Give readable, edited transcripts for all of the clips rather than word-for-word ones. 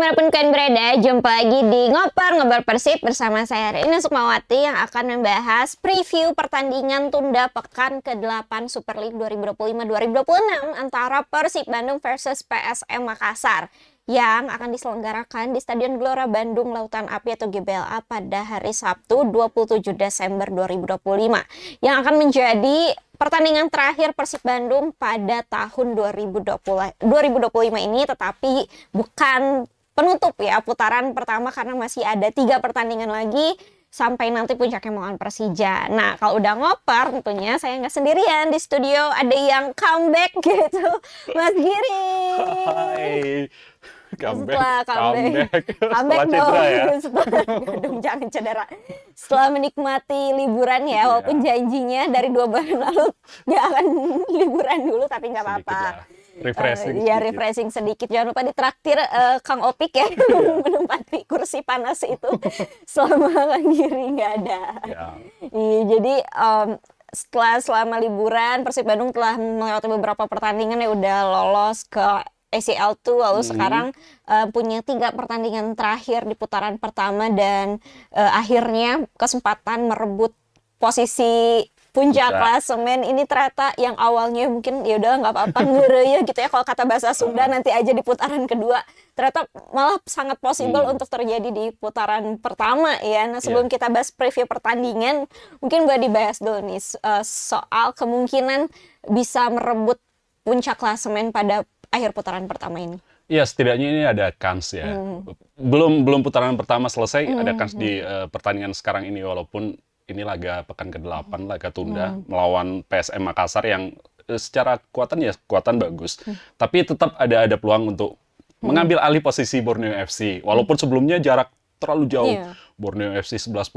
Dimanapun kalian berada, jumpa lagi di Ngoper Persib bersama saya Reina Sukmawati yang akan membahas preview pertandingan tunda pekan ke-8 Super League 2025-2026 antara Persib Bandung versus PSM Makassar yang akan diselenggarakan di Stadion Gelora Bandung Lautan Api atau GBLA pada hari Sabtu 27 Desember 2025 yang akan menjadi pertandingan terakhir Persib Bandung pada tahun 2025 ini, tetapi bukan penutup ya putaran pertama karena masih ada 3 pertandingan lagi sampai nanti puncaknya melawan Persija. Nah, kalau udah ngoper tentunya saya nggak sendirian di studio, ada yang comeback gitu, Mas Giri. Hai. Comeback Setelah dong cedera ya. Jangan cedera. Setelah menikmati liburan ya, walaupun janjinya dari 2 bulan lalu nggak akan liburan dulu, tapi nggak apa-apa. Refreshing. Refreshing sedikit. Jangan lupa ditraktir Kang Opik ya menempati kursi panas itu selama Kang Giri nggak ada. Iya, jadi selama liburan Persib Bandung telah melewati beberapa pertandingan ya, udah lolos ke ACL2, lalu sekarang punya 3 pertandingan terakhir di putaran pertama dan akhirnya kesempatan merebut posisi puncak klasemen ini ternyata yang awalnya mungkin ya udah nggak apa-apa ngereye gitu ya kalau kata bahasa Sunda, nanti aja di putaran kedua, ternyata malah sangat possible untuk terjadi di putaran pertama ya. Nah, sebelum kita bahas preview pertandingan, mungkin boleh dibahas dulu nih soal kemungkinan bisa merebut puncak klasemen pada akhir putaran pertama ini. Ya, setidaknya ini ada kans ya. Belum putaran pertama selesai, ada kans di pertandingan sekarang ini, walaupun ini laga pekan ke-8, laga tunda melawan PSM Makassar yang secara kekuatan bagus. Tapi tetap ada peluang untuk mengambil alih posisi Borneo FC. Walaupun sebelumnya jarak terlalu jauh. Borneo FC 11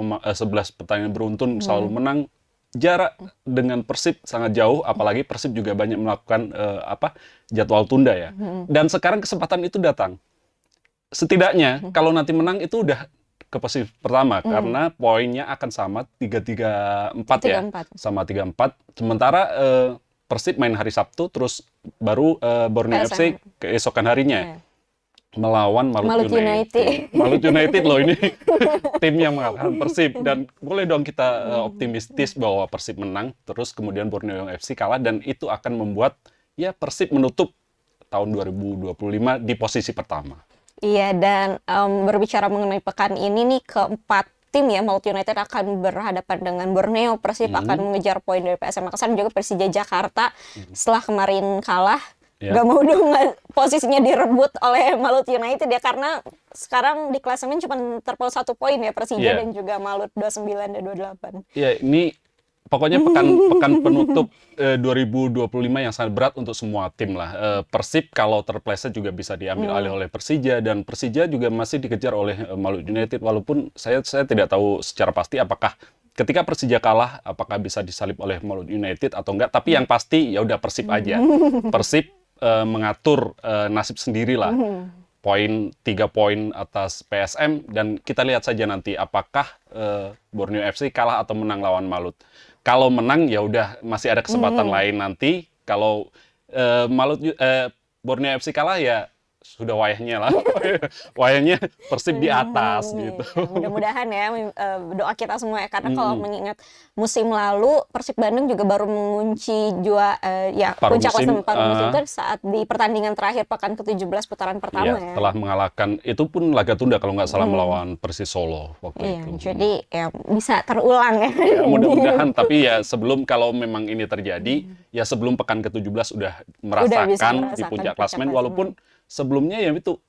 pertandingan beruntun selalu menang. Jarak dengan Persib sangat jauh, apalagi Persib juga banyak melakukan jadwal tunda ya. Dan sekarang kesempatan itu datang. Setidaknya kalau nanti menang itu udah ke posisi pertama karena poinnya akan sama 3-3-4 ya. Sama 3-4. Sementara Persib main hari Sabtu, terus baru Borneo FC keesokan harinya. Melawan Malut United. Malut United loh ini tim yang mengalahkan Persib, dan boleh dong kita optimistis bahwa Persib menang terus kemudian Borneo FC kalah, dan itu akan membuat ya Persib menutup tahun 2025 di posisi pertama. Iya, dan berbicara mengenai pekan ini nih, keempat tim ya, Malut United akan berhadapan dengan Borneo, Persib akan mengejar poin dari PSM Makassar dan juga Persija Jakarta setelah kemarin kalah. Gak mau dong posisinya direbut oleh Malut United ya, karena sekarang di klasemen cuma terpaut 1 poin ya Persija dan juga Malut 29 dan 28. Iya, ini pokoknya pekan penutup 2025 yang sangat berat untuk semua tim lah. Persib kalau terpleset juga bisa diambil alih oleh Persija, dan Persija juga masih dikejar oleh Malut United, walaupun saya tidak tahu secara pasti apakah ketika Persija kalah apakah bisa disalip oleh Malut United atau enggak, tapi yang pasti ya udah Persib aja. Persib mengatur nasib sendirilah. 3 poin atas PSM, dan kita lihat saja nanti apakah Borneo FC kalah atau menang lawan Malut. Kalau menang ya udah masih ada kesempatan lain nanti. Kalau Borneo FC kalah ya sudah wayahnya lah. Wayahnya Persib di atas gitu. Mudah-mudahan ya, doa kita semua ya, karena kalau mengingat musim lalu Persib Bandung juga baru mengunci puncak klasemen paruh musim itu saat di pertandingan terakhir pekan ke-17 putaran pertama ya. Setelah mengalahkan, itu pun laga tunda kalau nggak salah melawan Persis Solo waktu itu. Jadi ya bisa terulang ya. Mudah-mudahan, tapi ya sebelum, kalau memang ini terjadi, ya sebelum pekan ke-17 udah merasakan di puncak klasemen, walaupun sebelumnya ya itu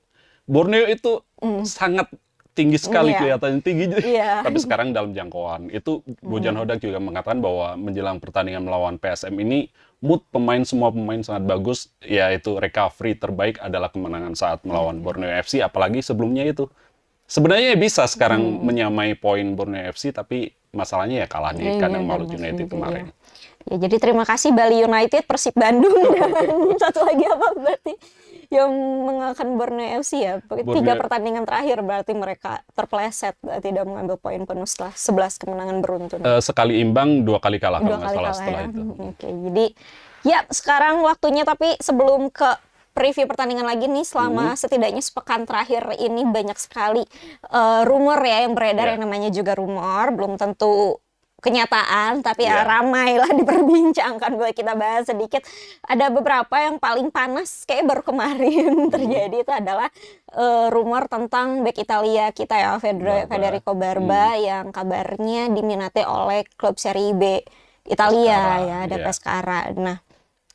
Borneo itu sangat tinggi sekali, kelihatannya tinggi, tapi sekarang dalam jangkauan. Itu Bojan Hodak juga mengatakan bahwa menjelang pertandingan melawan PSM ini semua pemain sangat bagus, yaitu recovery terbaik adalah kemenangan saat melawan Borneo FC, apalagi sebelumnya itu sebenarnya bisa sekarang menyamai poin Borneo FC, tapi masalahnya ya kalah di kandang Malut United kemarin. Ya, jadi terima kasih Bali United, Persib Bandung, dan satu lagi apa berarti yang mengalahkan Borneo FC ya. 3 pertandingan terakhir berarti mereka terpleset, tidak mengambil poin penuh setelah 11 kemenangan beruntun. Sekali imbang, 2 kali kalah kalau nggak salah setelah itu. Oke, jadi ya sekarang waktunya, tapi sebelum ke preview pertandingan lagi nih selama setidaknya sepekan terakhir ini banyak sekali rumor ya yang beredar yang namanya juga rumor, belum tentu kenyataan, tapi ya ramai lah diperbincangkan. Boleh kita bahas sedikit. Ada beberapa yang paling panas kayak baru kemarin terjadi, itu adalah rumor tentang bek Italia kita ya, Federico Barba, yang kabarnya diminati oleh klub Serie B Italia ya, ada Pescara. Nah,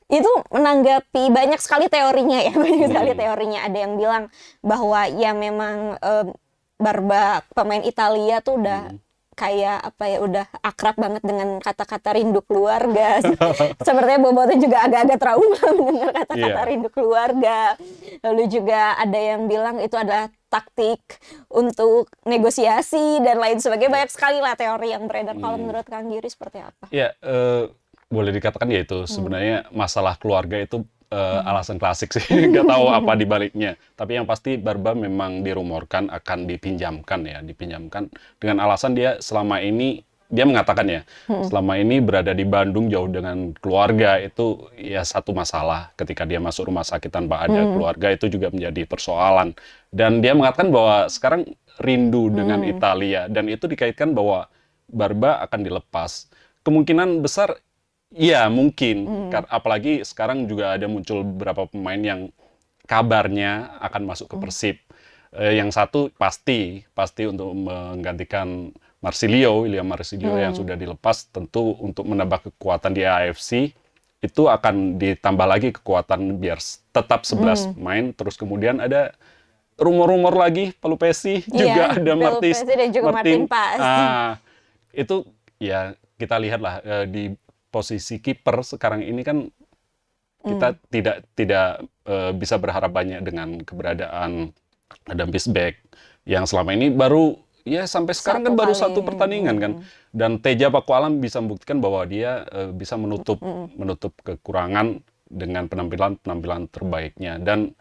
itu menanggapi banyak sekali teorinya ya, banyak sekali teorinya. Ada yang bilang bahwa ya memang Barba pemain Italia tuh udah kayak apa ya, udah akrab banget dengan kata-kata rindu keluarga. Sepertinya Boboto juga agak-agak trauma mendengar kata-kata rindu keluarga. Lalu juga ada yang bilang itu adalah taktik untuk negosiasi dan lain sebagainya. Banyak sekali lah teori yang beredar. Kalau menurut Kang Giri seperti apa? Ya, boleh dikatakan ya itu sebenarnya masalah keluarga itu alasan klasik sih, nggak tahu apa di baliknya. Tapi yang pasti Barba memang dirumorkan akan dipinjamkan dengan alasan dia selama ini, dia mengatakan ya, selama ini berada di Bandung jauh dengan keluarga itu ya satu masalah. Ketika dia masuk rumah sakit tanpa ada keluarga itu juga menjadi persoalan. Dan dia mengatakan bahwa sekarang rindu dengan Italia, dan itu dikaitkan bahwa Barba akan dilepas. Kemungkinan besar iya mungkin, apalagi sekarang juga ada muncul beberapa pemain yang kabarnya akan masuk ke Persib. Yang satu pasti untuk menggantikan William Marsilio yang sudah dilepas, tentu untuk menambah kekuatan di AFC, itu akan ditambah lagi kekuatan biar tetap 11 pemain. Terus kemudian ada rumor-rumor lagi, Pelupesi juga ada Martin Paes. Itu ya kita lihatlah di posisi kiper sekarang ini kan kita tidak bisa berharap banyak dengan keberadaan Adam Bisbek yang selama ini baru ya sampai sekarang kan baru satu pertandingan kan, dan Teja Pakualam bisa membuktikan bahwa dia bisa menutup kekurangan dengan penampilan terbaiknya. Dan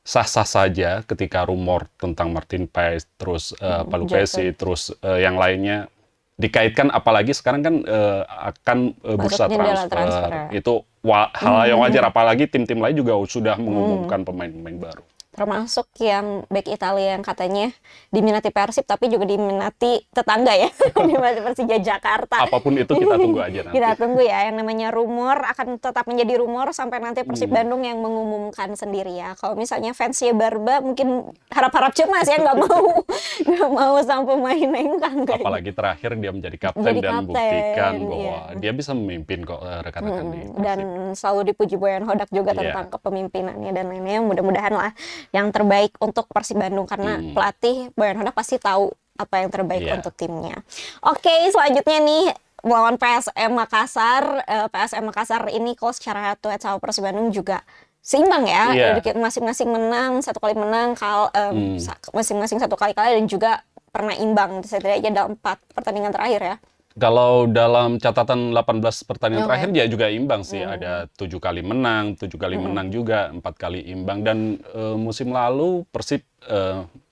sah-sah saja ketika rumor tentang Martin Paes, terus Pelupesi, terus yang lainnya dikaitkan, apalagi sekarang kan akan bursa transfer. Itu hal yang wajar, apalagi tim-tim lain juga sudah mengumumkan pemain-pemain baru. Termasuk yang bek Italia yang katanya diminati Persib tapi juga diminati tetangga ya, diminati Persija Jakarta. Apapun itu kita tunggu aja nanti. Kita tunggu ya, yang namanya rumor akan tetap menjadi rumor sampai nanti Persib Bandung yang mengumumkan sendiri ya. Kalau misalnya fansnya Barba mungkin harap-harap cemas ya, nggak mau sang pemain nengkang. Apalagi terakhir dia menjadi kapten dan buktikan bahwa dia bisa memimpin kok rekan-rekan di Persib. Dan selalu dipuji Boyan Hodak juga tentang kepemimpinannya dan lainnya. Mudah-mudahan lah yang terbaik untuk Persib Bandung, karena pelatih Boyan Hodak pasti tahu apa yang terbaik untuk timnya. Oke, selanjutnya nih melawan PSM Makassar. PSM Makassar ini kalau secara head to head sama Persib Bandung juga seimbang ya. Masing-masing menang, satu kali menang, masing-masing satu kali kalah, dan juga pernah imbang setidaknya dalam 4 pertandingan terakhir ya. Kalau dalam catatan 18 pertandingan terakhir dia juga imbang sih. Ada 7 kali menang, 7 kali menang juga, 4 kali imbang. Dan musim lalu Persib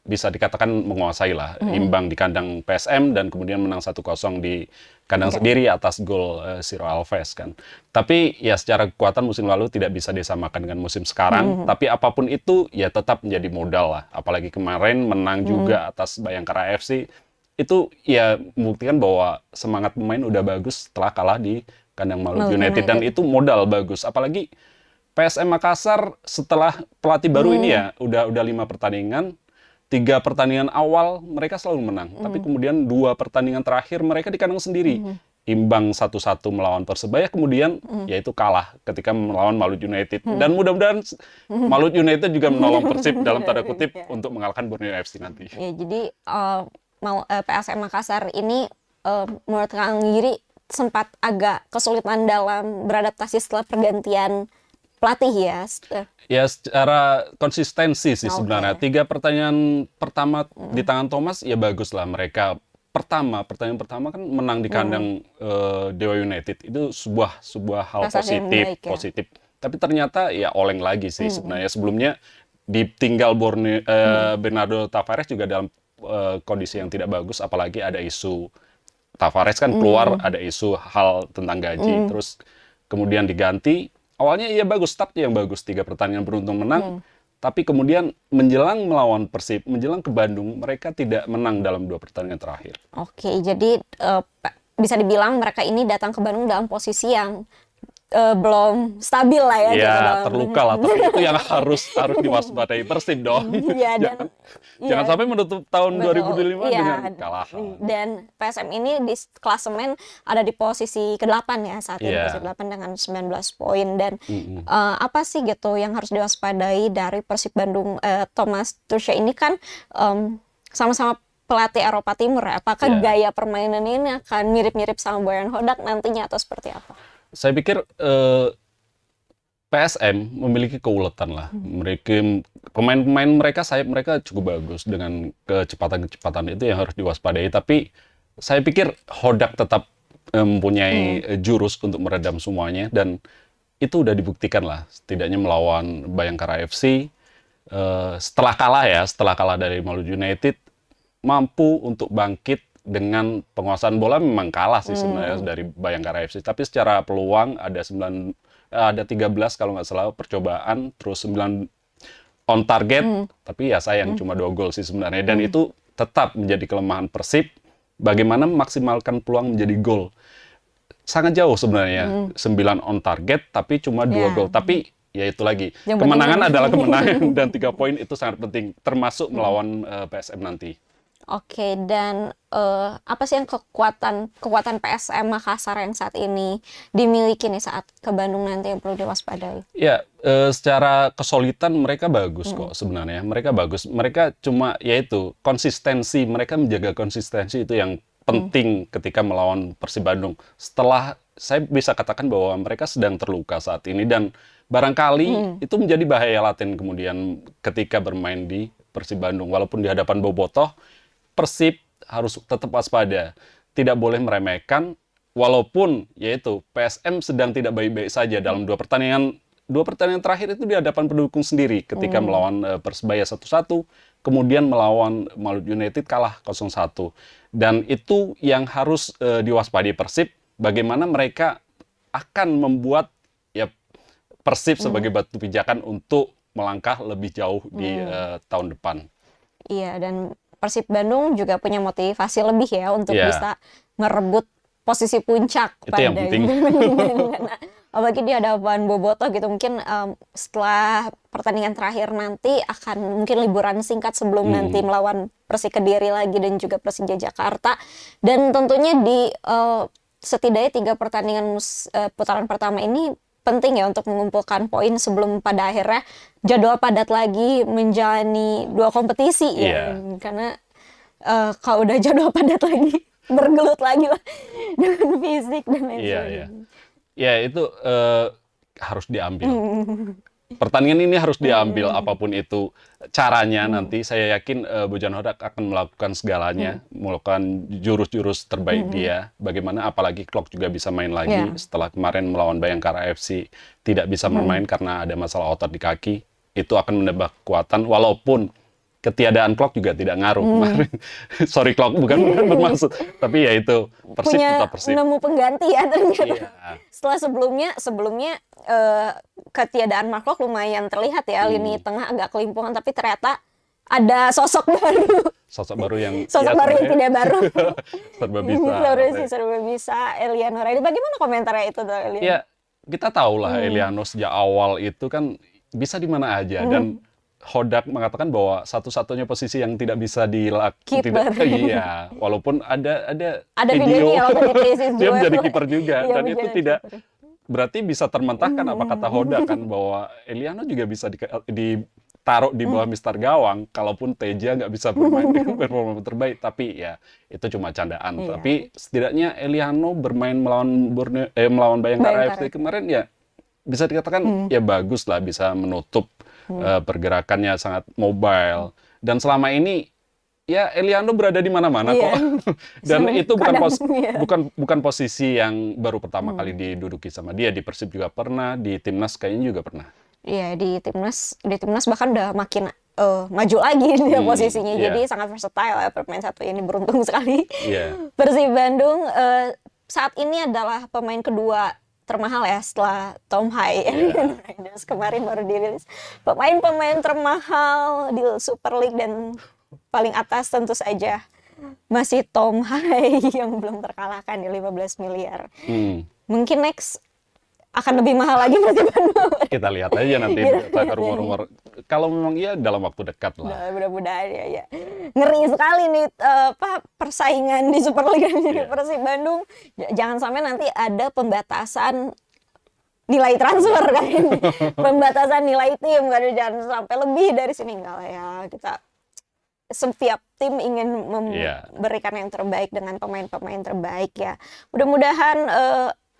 bisa dikatakan menguasai lah. Imbang di kandang PSM dan kemudian menang 1-0 di kandang sendiri atas gol Ciro Alves kan. Tapi ya secara kekuatan musim lalu tidak bisa disamakan dengan musim sekarang. Tapi apapun itu ya tetap menjadi modal lah. Apalagi kemarin menang juga atas Bayangkara FC. Itu ya membuktikan bahwa semangat pemain udah bagus setelah kalah di kandang Malut United. Dan itu modal bagus. Apalagi PSM Makassar setelah pelatih baru ini ya udah 5 pertandingan, 3 pertandingan awal mereka selalu menang. Tapi kemudian 2 pertandingan terakhir mereka di kandang sendiri imbang 1-1 melawan Persebaya, kemudian yaitu kalah ketika melawan Malut United. Dan mudah-mudahan Malut United juga menolong Persib dalam tanda kutip untuk mengalahkan Borneo FC nanti. Ya, jadi PSM Makassar ini menurut Kang Giri sempat agak kesulitan dalam beradaptasi setelah pergantian pelatih ya. Ya secara konsistensi sih sebenarnya. 3 pertandingan pertama di tangan Thomas ya bagus lah mereka. Pertandingan pertama kan menang di kandang Dewa United, itu sebuah hal positif. Tapi ternyata ya oleng lagi sih sebenarnya. Sebelumnya ditinggal Bernardo Tavares juga dalam kondisi yang tidak bagus, apalagi ada isu Tavares kan keluar, ada isu hal tentang gaji, terus kemudian diganti awalnya iya bagus, startnya yang bagus, 3 pertandingan beruntun menang. Tapi kemudian menjelang melawan Persib, menjelang ke Bandung, mereka tidak menang dalam 2 pertandingan terakhir. Oke, jadi bisa dibilang mereka ini datang ke Bandung dalam posisi yang belum stabil lah ya. Iya, gitu, terluka lah. Tapi itu yang harus diwaspadai Persib dong. Iya, dan Jangan sampai menutup tahun 2025 iya, dengan kekalahan. Dan PSM ini di klasemen ada di posisi ke-8 ya saat ini, Iya. posisi 8 dengan 19 poin. Dan apa sih gitu yang harus diwaspadai dari Persib Bandung? Thomas Tuchel ini kan sama-sama pelatih Eropa Timur ya. Apakah gaya permainan ini akan mirip-mirip sama Boyan Hodak nantinya atau seperti apa? Saya pikir PSM memiliki keuletan lah. Mereka pemain-pemain mereka, sayap mereka cukup bagus dengan kecepatan-kecepatan itu yang harus diwaspadai. Tapi saya pikir Hodak tetap mempunyai jurus untuk meredam semuanya, dan itu udah dibuktikan lah. Setidaknya melawan Bayangkara FC, setelah kalah dari Maluku United, mampu untuk bangkit dengan penguasaan bola. Memang kalah sih sebenarnya dari Bayangkara FC, tapi secara peluang ada 13 kalau nggak salah percobaan, terus 9 on target, tapi ya sayang cuma 2 gol sih sebenarnya, dan itu tetap menjadi kelemahan Persib. Bagaimana memaksimalkan peluang menjadi gol? Sangat jauh sebenarnya, 9 on target tapi cuma 2 gol. Tapi ya itu lagi, kemenangan adalah kemenangan, dan 3 poin itu sangat penting, termasuk melawan PSM nanti. Oke, dan apa sih yang kekuatan PSM Makassar yang saat ini dimiliki nih saat ke Bandung nanti yang perlu diwaspadai? Ya, secara kesolidan mereka bagus kok sebenarnya. Mereka bagus. Mereka cuma yaitu konsistensi. Mereka menjaga konsistensi itu yang penting ketika melawan Persib Bandung. Setelah saya bisa katakan bahwa mereka sedang terluka saat ini, dan barangkali itu menjadi bahaya laten kemudian ketika bermain di Persib Bandung. Walaupun di hadapan Bobotoh, Persib harus tetap waspada, tidak boleh meremehkan, walaupun yaitu PSM sedang tidak baik-baik saja dalam 2 pertandingan terakhir itu di hadapan pendukung sendiri, ketika melawan Persebaya 1-1, kemudian melawan Maluku United kalah 0-1. Dan itu yang harus diwaspadai Persib, bagaimana mereka akan membuat ya Persib sebagai batu pijakan untuk melangkah lebih jauh di tahun depan. Iya, dan Persib Bandung juga punya motivasi lebih ya untuk bisa merebut posisi puncak itu yang penting. Karena apalagi di hadapan Bobotoh gitu, mungkin setelah pertandingan terakhir nanti akan mungkin liburan singkat sebelum nanti melawan Persik Kediri lagi dan juga Persija Jakarta. Dan tentunya di setidaknya 3 pertandingan putaran pertama ini penting ya untuk mengumpulkan poin sebelum pada akhirnya jadwal padat lagi menjalani 2 kompetisi ya. Karena kalau udah jadwal padat lagi bergelut lagi lah dengan fisik dan lain sebagainya. Ya itu harus diambil. Pertandingan ini harus diambil apapun itu caranya. Nanti saya yakin Bojan Hodak akan melakukan segalanya, melakukan jurus-jurus terbaik dia. Bagaimana apalagi Klok juga bisa main lagi setelah kemarin melawan Bayangkara FC tidak bisa bermain karena ada masalah otot di kaki. Itu akan menambah kekuatan, walaupun ketiadaan Klok juga tidak ngaruh kemarin. Sorry Klok, bukan bermaksud, tapi ya itu Persib tetap Persib. Punya nemu pengganti ya ternyata. Setelah sebelumnya ketiadaan Mark Klok lumayan terlihat ya, lini tengah agak kelimpungan, tapi ternyata ada sosok baru. Sosok baru yang yang tidak baru. serba bisa Eliano Raidi. Bagaimana komentarnya itu tuh Eliano? Ya, kita tahu lah Eliano sejak awal itu kan bisa di mana aja, dan Hodak mengatakan bahwa satu-satunya posisi yang tidak bisa dilakukan, walaupun ada video dia menjadi kiper juga, dan itu tidak berarti bisa termentahkan apa kata Hodak kan, bahwa Eliano juga bisa ditaruh di bawah Mister Gawang kalaupun Teja nggak bisa bermain dengan performa terbaik. Tapi ya itu cuma candaan. Tapi setidaknya Eliano bermain melawan Bayangkara FC kemarin ya bisa dikatakan ya bagus lah, bisa menutup pergerakannya, sangat mobile, dan selama ini ya Eliano berada di mana-mana kok. Dan itu bukan posisi yang baru pertama kali diduduki sama dia. Di Persib juga pernah, di timnas kayaknya juga pernah. Iya, di timnas bahkan udah makin maju lagi dia posisinya. Jadi sangat versatile ya pemain satu ini, beruntung sekali. Persib Bandung saat ini adalah pemain kedua termahal ya setelah Tom Hai. Raiders kemarin baru dirilis. Pemain-pemain termahal di Super League dan paling atas tentu saja masih Tom Hai yang belum terkalahkan di 15 miliar. Mungkin next akan lebih mahal lagi Persib Bandung. Kita lihat aja nanti rumor-rumor. Kalau memang iya dalam waktu dekat lah. Nah, mudah-mudahan ya. Ngeri sekali nih persaingan di Super League di Persib Bandung. Jangan sampai nanti ada pembatasan nilai transfer kan ini. Pembatasan nilai tim kan, jangan sampai lebih dari sini enggak lah ya. Kita setiap tim ingin memberikan yang terbaik dengan pemain-pemain terbaik ya. Mudah-mudahan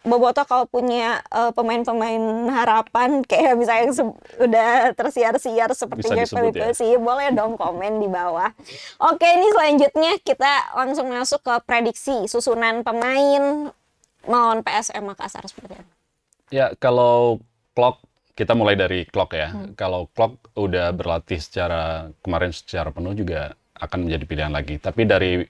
Bobotoh kalau punya pemain-pemain harapan kayak misalnya yang udah tersiar-siar seperti Felipe sih, boleh dong komen di bawah. Oke, ini selanjutnya kita langsung masuk ke prediksi susunan pemain melawan PSM Makassar seperti apa? Ya, kalau Klok, kita mulai dari Klok ya. Kalau Klok udah berlatih kemarin secara penuh juga akan menjadi pilihan lagi. Tapi dari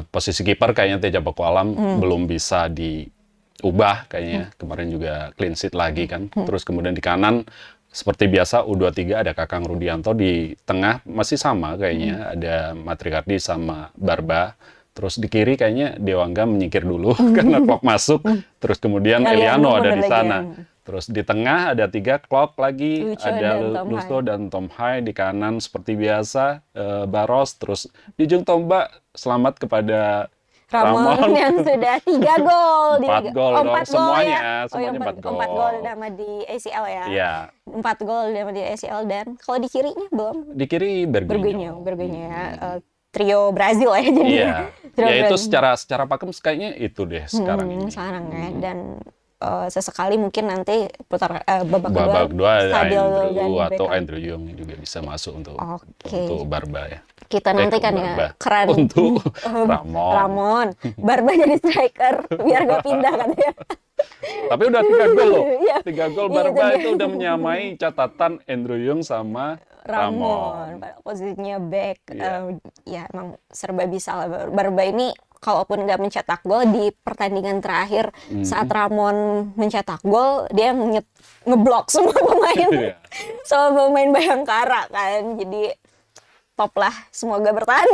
posisi kiper kayaknya Teja Bako Alam belum bisa diubah kayaknya. Kemarin juga clean sheet lagi kan. Terus kemudian di kanan seperti biasa U23 ada Kakang Rudianto, di tengah masih sama kayaknya ada Matrikardi sama Barba. Terus di kiri kayaknya Dewangga menyingkir dulu karena Klok masuk. Terus kemudian Eliano ada di sana. Terus di tengah ada 3 Klok lagi, ada Lusto dan Tom Hai. Di kanan seperti biasa Baros. Terus di ujung tombak selamat kepada Ramon yang sudah 3 gol. 4 gol dong, semuanya. Ya? Semuanya 4 gol. 4 gol sama di ACL ya? Iya. 4 gol sama di ACL, dan kalau di kirinya belum? Di kiri Berguinho ya. Trio Brazil ya jadi. Iya. Ya itu secara pakem kayaknya itu deh sekarang ini. Sekarang ya, dan sesekali mungkin nanti putar babak kedua Sadil atau Andrew Young juga bisa masuk untuk Barba ya. Kita nantikan ya keren untuk Ramon. Barba jadi striker biar gak pindah katanya. Tapi udah 3 gol loh. 3 gol Barba itu udah menyamai catatan Andrew Young sama Ramon. Posisinya back. Ya emang serba bisa lah. Barba ini kalaupun nggak mencetak gol di pertandingan terakhir saat Ramon mencetak gol, dia ngeblok semua pemain. Semua pemain Bayangkara kan. Jadi top lah, semoga bertahan.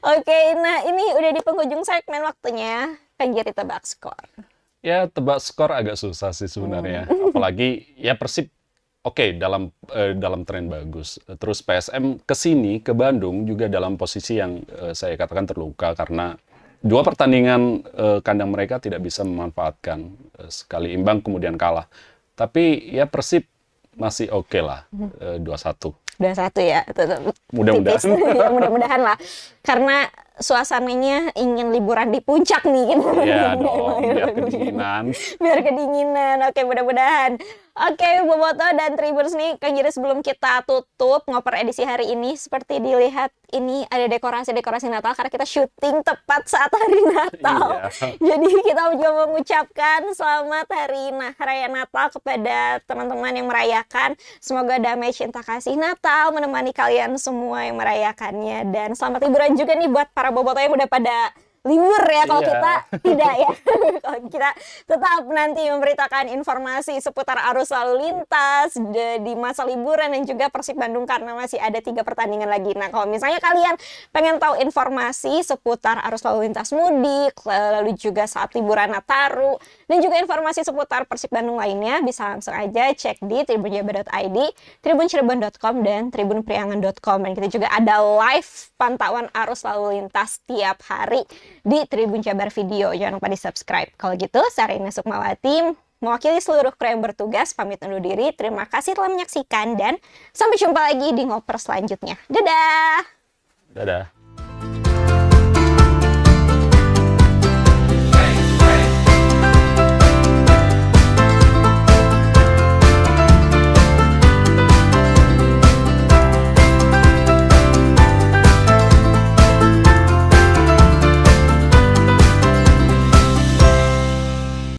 Oke, nah ini udah di penghujung segmen waktunya. Panggiri tebak skor. Ya, tebak skor agak susah sih sebenarnya. Apalagi ya Persib dalam tren bagus. Terus PSM kesini ke Bandung juga dalam posisi yang saya katakan terluka karena 2 pertandingan kandang mereka tidak bisa memanfaatkan, sekali imbang kemudian kalah. Tapi ya Persib masih oke lah, 2-1. 2-1 ya, mudah-mudahan. Ya, mudah-mudahan lah, karena suasananya ingin liburan di puncak nih gitu. Iya dong, biar kedinginan. Oke, mudah-mudahan. Oke, Bobotoh dan Tribuners nih, Kang Giri, sebelum kita tutup ngoper edisi hari ini, seperti dilihat ini ada dekorasi Natal karena kita syuting tepat saat hari Natal. Jadi kita juga mengucapkan selamat hari Raya Natal kepada teman-teman yang merayakan. Semoga damai, cinta, kasih Natal menemani kalian semua yang merayakannya, dan selamat liburan juga nih buat para Bobotoh yang udah pada libur ya. Kalau kita tidak ya. Kalau kita tetap nanti memberitakan informasi seputar arus lalu lintas di masa liburan dan juga Persib Bandung karena masih ada 3 pertandingan lagi. Nah, kalau misalnya kalian pengen tahu informasi seputar arus lalu lintas mudik, lalu juga saat liburan Nataru, dan juga informasi seputar Persib Bandung lainnya, bisa langsung aja cek di tribunjabar.id, tribuncirebon.com, dan tribunpriangan.com. Dan kita juga ada live pantauan arus lalu lintas tiap hari di Tribun Jabar Video. Jangan lupa di-subscribe. Kalau gitu, Sarina Sukmawati mewakili seluruh kru yang bertugas pamit undur diri. Terima kasih telah menyaksikan dan sampai jumpa lagi di ngoper selanjutnya. Dadah! Dadah!